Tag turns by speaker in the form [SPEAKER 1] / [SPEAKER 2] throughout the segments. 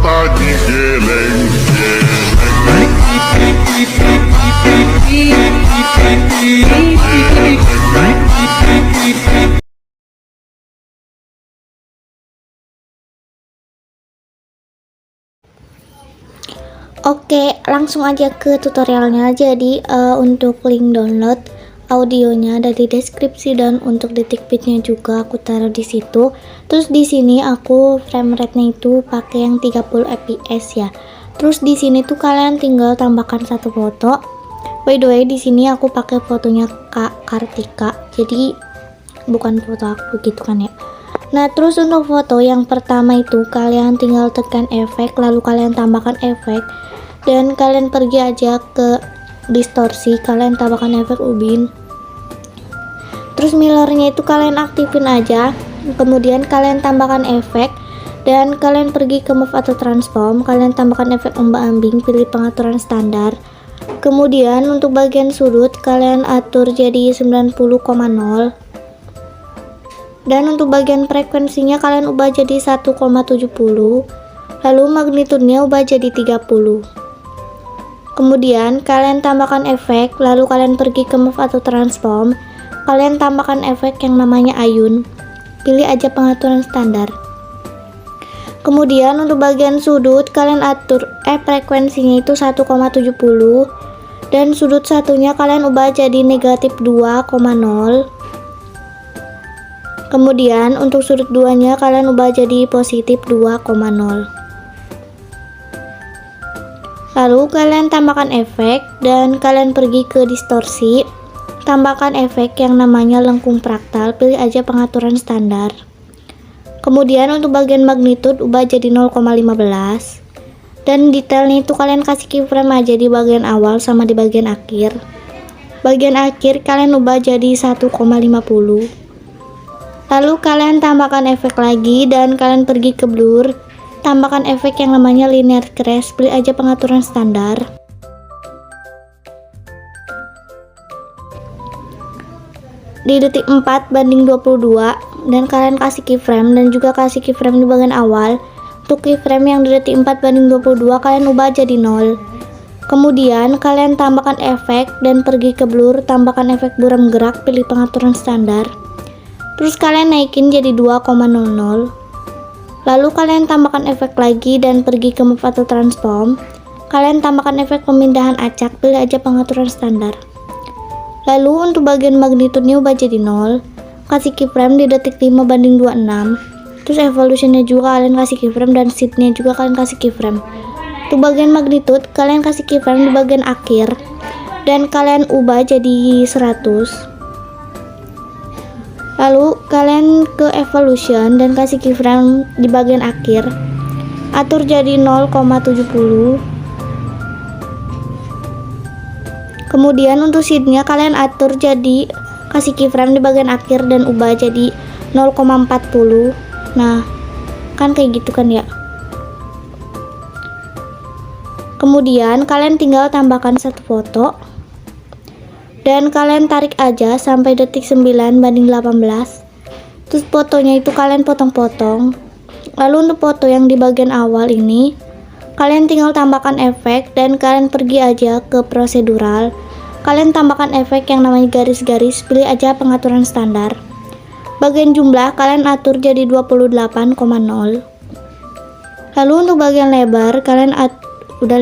[SPEAKER 1] Tadi geleng
[SPEAKER 2] Oke, langsung aja ke tutorialnya. Jadi untuk link download audionya ada di deskripsi dan untuk detikbitnya juga aku taruh di situ. Terus di sini aku frame rate-nya itu pakai yang 30 fps ya. Terus di sini tuh kalian tinggal tambahkan satu foto. By the way, di sini aku pakai fotonya Kak Kartika. Jadi bukan foto aku gitu kan ya. Nah, terus untuk foto yang pertama itu kalian tinggal tekan efek, lalu kalian tambahkan efek. Dan kalian pergi aja ke distorsi, kalian tambahkan efek ubin. Terus mirrornya itu kalian aktifin aja, kemudian kalian tambahkan efek dan kalian pergi ke move atau transform, kalian tambahkan efek ombak-ambing, pilih pengaturan standar. Kemudian untuk bagian sudut kalian atur jadi 90,0 dan untuk bagian frekuensinya kalian ubah jadi 1,70, lalu magnitudenya ubah jadi 30. Kemudian kalian tambahkan efek, lalu kalian pergi ke move atau transform, kalian tambahkan efek yang namanya ayun, pilih aja pengaturan standar. Kemudian untuk bagian sudut kalian atur frekuensinya itu 1,70 dan sudut satunya kalian ubah jadi negatif 2,0. Kemudian untuk sudut 2 nya kalian ubah jadi positif 2,0. Lalu kalian tambahkan efek dan kalian pergi ke distorsi, tambahkan efek yang namanya lengkung fraktal, pilih aja pengaturan standar. Kemudian untuk bagian magnitud ubah jadi 0,15 dan detailnya itu kalian kasih keyframe aja di bagian awal sama di bagian akhir. Bagian akhir kalian ubah jadi 1,50. Lalu kalian tambahkan efek lagi dan kalian pergi ke blur, tambahkan efek yang namanya linear crash, pilih aja pengaturan standar. Di detik 4:22 dan kalian kasih keyframe dan juga kasih keyframe di bagian awal. Untuk keyframe yang di detik 4:22 kalian ubah jadi 0. Kemudian kalian tambahkan efek dan pergi ke blur, tambahkan efek buram gerak, pilih pengaturan standar. Terus kalian naikin jadi 2,00. Lalu kalian tambahkan efek lagi dan pergi ke move atau transform. Kalian tambahkan efek pemindahan acak, pilih aja pengaturan standar. Lalu untuk bagian magnitudenya ubah jadi 0. Kasih keyframe di detik 5:26. Terus evolutionnya juga kalian kasih keyframe dan shiftnya juga kalian kasih keyframe. Untuk bagian magnitude kalian kasih keyframe di bagian akhir dan kalian ubah jadi 100. Lalu kalian ke evolution dan kasih keyframe di bagian akhir, atur jadi 0,70. Kemudian untuk seednya kalian atur jadi kasih keyframe di bagian akhir dan ubah jadi 0,40. Nah kan kayak gitu kan ya. Kemudian kalian tinggal tambahkan satu foto dan kalian tarik aja sampai detik 9:18. Terus fotonya itu kalian potong-potong. Lalu untuk foto yang di bagian awal ini kalian tinggal tambahkan efek dan kalian pergi aja ke prosedural. Kalian tambahkan efek yang namanya garis-garis, pilih aja pengaturan standar. Bagian jumlah kalian atur jadi 28,0. Lalu untuk bagian lebar kalian udah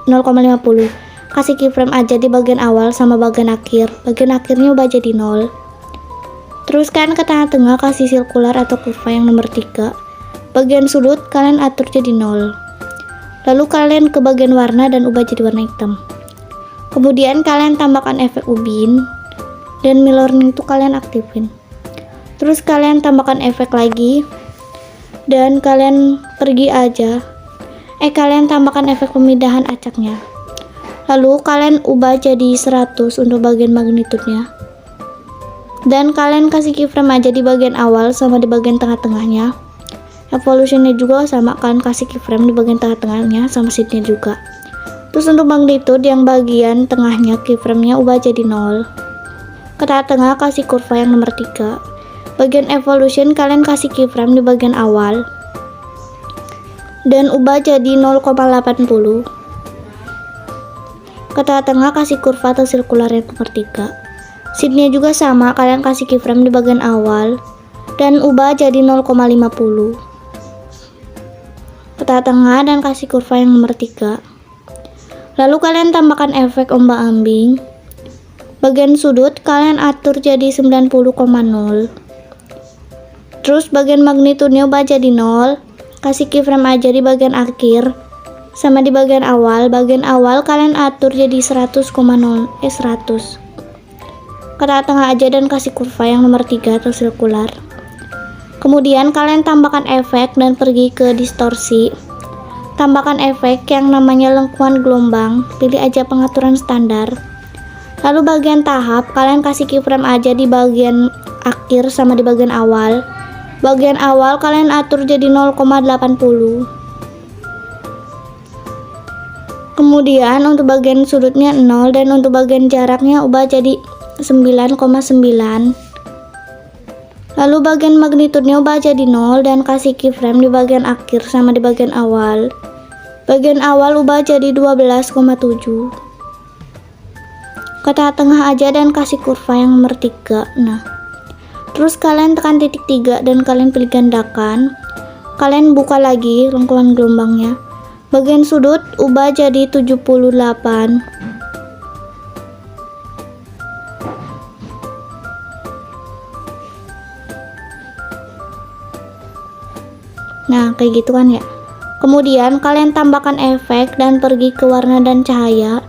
[SPEAKER 2] 0,50. Kasih keyframe aja di bagian awal sama bagian akhir. Bagian akhirnya ubah jadi 0. Terus kalian ke tengah-tengah kasih sirkular atau kurva yang nomor 3. Bagian sudut kalian atur jadi 0. Lalu kalian ke bagian warna dan ubah jadi warna hitam. Kemudian kalian tambahkan efek ubin dan mirroring itu kalian aktifin. Terus kalian tambahkan efek lagi dan kalian pergi aja. Kalian tambahkan efek pemindahan acaknya. Lalu kalian ubah jadi 100 untuk bagian magnitudenya. Dan kalian kasih keyframe aja di bagian awal sama di bagian tengah-tengahnya. Evolutionnya juga sama, kalian kasih keyframe di bagian tengah-tengahnya sama seatnya juga. Terus untuk magnitude yang bagian tengahnya keyframe-nya ubah jadi 0. Ke tengah kasih kurva yang nomor 3. Bagian evolution kalian kasih keyframe di bagian awal dan ubah jadi 0,80. Ke tengah kasih kurva atau sirkular yang nomor 3. Seatnya juga sama, kalian kasih keyframe di bagian awal dan ubah jadi 0,50. Ke tengah dan kasih kurva yang nomor 3. Lalu kalian tambahkan efek ombak-ambing. Bagian sudut kalian atur jadi 90,0. Terus bagian magnitudenya ubah jadi 0. Kasih keyframe aja di bagian akhir sama di bagian awal. Bagian awal kalian atur jadi 100,0 100. Ke tengah aja dan kasih kurva yang nomor 3 atau sirkular. Kemudian kalian tambahkan efek dan pergi ke distorsi. Tambahkan efek yang namanya lengkungan gelombang, pilih aja pengaturan standar. Lalu bagian tahap kalian kasih keyframe aja di bagian akhir sama di bagian awal. Bagian awal kalian atur jadi 0,80. Kemudian untuk bagian sudutnya 0 dan untuk bagian jaraknya ubah jadi 9,9. Lalu bagian magnitudenya ubah jadi 0 dan kasih keyframe di bagian akhir sama di bagian awal. Bagian awal ubah jadi 12,7. Ke tengah aja dan kasih kurva yang nomor 3. Nah, terus kalian tekan titik 3 dan kalian pilih gandakan. Kalian buka lagi lengkungan gelombangnya. Bagian sudut ubah jadi 78. Nah, kayak gitu kan ya. Kemudian kalian tambahkan efek dan pergi ke warna dan cahaya.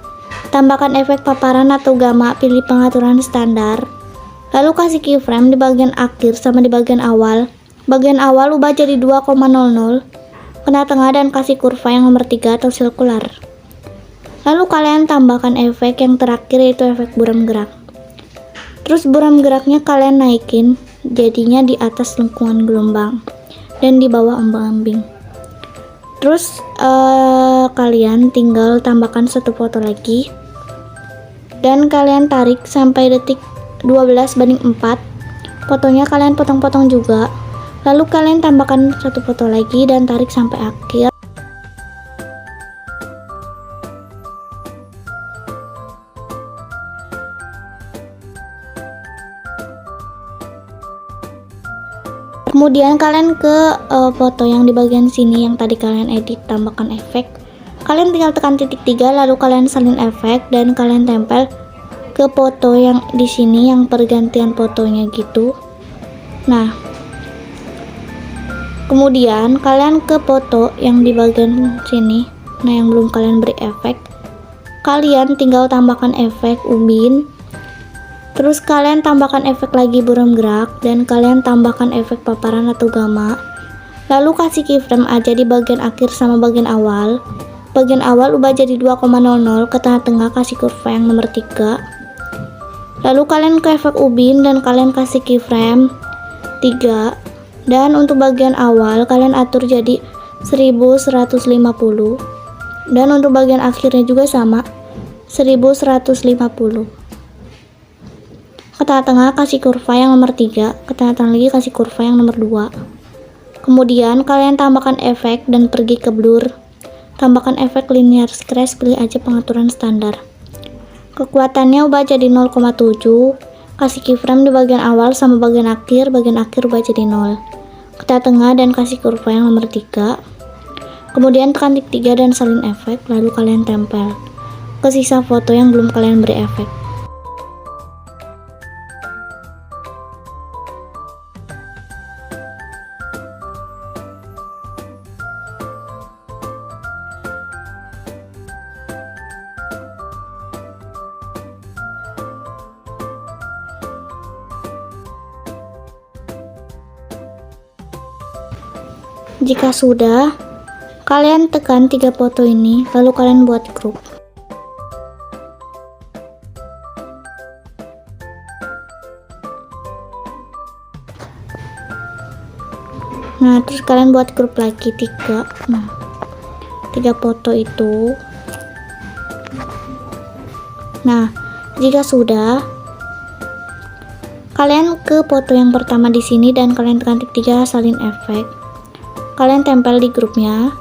[SPEAKER 2] Tambahkan efek paparan atau gamma, pilih pengaturan standar. Lalu kasih keyframe di bagian akhir sama di bagian awal. Bagian awal ubah jadi 2,00. Kena tengah dan kasih kurva yang nomor 3 atau sirkular. Lalu kalian tambahkan efek yang terakhir yaitu efek buram gerak. Terus buram geraknya kalian naikin jadinya di atas lengkungan gelombang dan di bawah ombak-ambing. Terus kalian tinggal tambahkan satu foto lagi dan kalian tarik sampai detik 12:4. Fotonya kalian potong-potong juga. Lalu kalian tambahkan satu foto lagi dan tarik sampai akhir. Kemudian kalian ke foto yang di bagian sini yang tadi kalian edit, tambahkan efek. Kalian tinggal tekan titik 3 lalu kalian salin efek dan kalian tempel ke foto yang di sini yang pergantian fotonya gitu. Nah, kemudian kalian ke foto yang di bagian sini. Nah, yang belum kalian beri efek. Kalian tinggal tambahkan efek ubin. Terus kalian tambahkan efek lagi buram gerak dan kalian tambahkan efek paparan atau gamma. Lalu kasih keyframe aja di bagian akhir sama bagian awal. Bagian awal ubah jadi 2,00, ke tengah-tengah kasih kurva yang nomor 3. Lalu kalian ke efek ubin dan kalian kasih keyframe 3. Dan untuk bagian awal kalian atur jadi 1150. Dan untuk bagian akhirnya juga sama 1150. Ke tengah kasih kurva yang nomor 3, ke tengah lagi kasih kurva yang nomor 2. Kemudian kalian tambahkan efek dan pergi ke blur. Tambahkan efek linear scratch, pilih aja pengaturan standar. Kekuatannya ubah jadi 0,7. Kasih keyframe di bagian awal sama bagian akhir ubah jadi 0. Ke tengah dan kasih kurva yang nomor 3. Kemudian tekan titik 3 dan salin efek, lalu kalian tempel ke sisa foto yang belum kalian beri efek. Jika sudah, kalian tekan 3 foto ini, lalu kalian buat grup. Nah, terus kalian buat grup lagi 3. Nah, 3 foto itu. Nah, jika sudah, Kalian ke foto yang pertama di sini dan kalian tekan titik 3 salin efek. Kalian tempel di grupnya.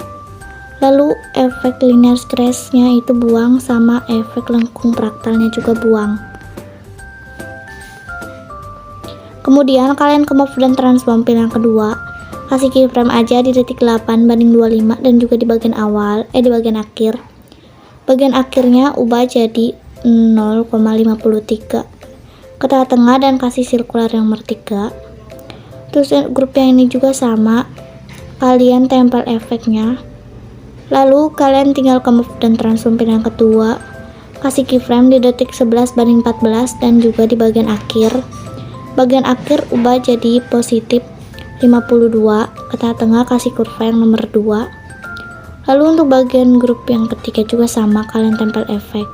[SPEAKER 2] Lalu efek linear scratch-nya itu buang, sama efek lengkung fraktalnya juga buang. Kemudian kalian ke move dan transform pilihan kedua. Kasih keyframe aja di detik 8:25 dan juga di bagian awal, di bagian akhir. Bagian akhirnya ubah jadi 0,53 ke tengah dan kasih sirkular yang nomor 3. Terus grup yang ini juga sama, kalian tempel efeknya. Lalu kalian tinggal ke move dan transform pilihan kedua, kasih keyframe di detik 11:14 dan juga di bagian akhir. Bagian akhir ubah jadi positif 52, ke tengah kasih kurva yang nomor 2. Lalu untuk bagian grup yang ketiga juga sama, kalian tempel efek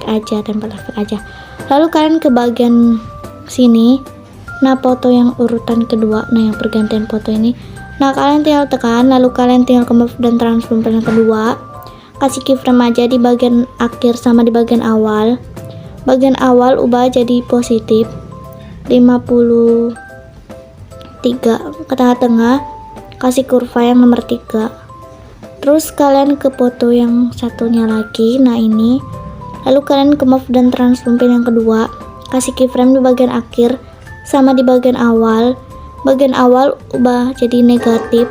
[SPEAKER 2] aja, tempel efek aja. Lalu kalian ke bagian sini, nah foto yang urutan kedua, nah yang pergantian foto ini, nah kalian tinggal tekan, lalu kalian tinggal ke move dan transform pilihan kedua, kasih keyframe aja di bagian akhir sama di bagian awal. Bagian awal ubah jadi positif 53, ke tengah kasih kurva yang nomor 3. Terus kalian ke foto yang satunya lagi, nah ini. Lalu kalian ke move dan transform pilihan yang kedua, kasih keyframe di bagian akhir sama di bagian awal. Bagian awal ubah jadi negatif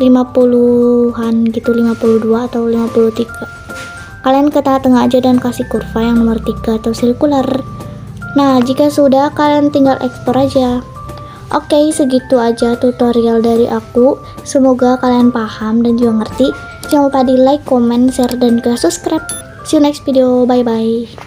[SPEAKER 2] 50-an gitu, 52 atau 53. Kalian ke tengah aja dan kasih kurva yang nomor 3 atau sirkular. Nah, jika sudah, kalian tinggal ekspor aja. Oke, segitu aja tutorial dari aku. Semoga kalian paham dan juga ngerti. Jangan lupa di like, comment, share, dan juga subscribe. See you next video. Bye bye.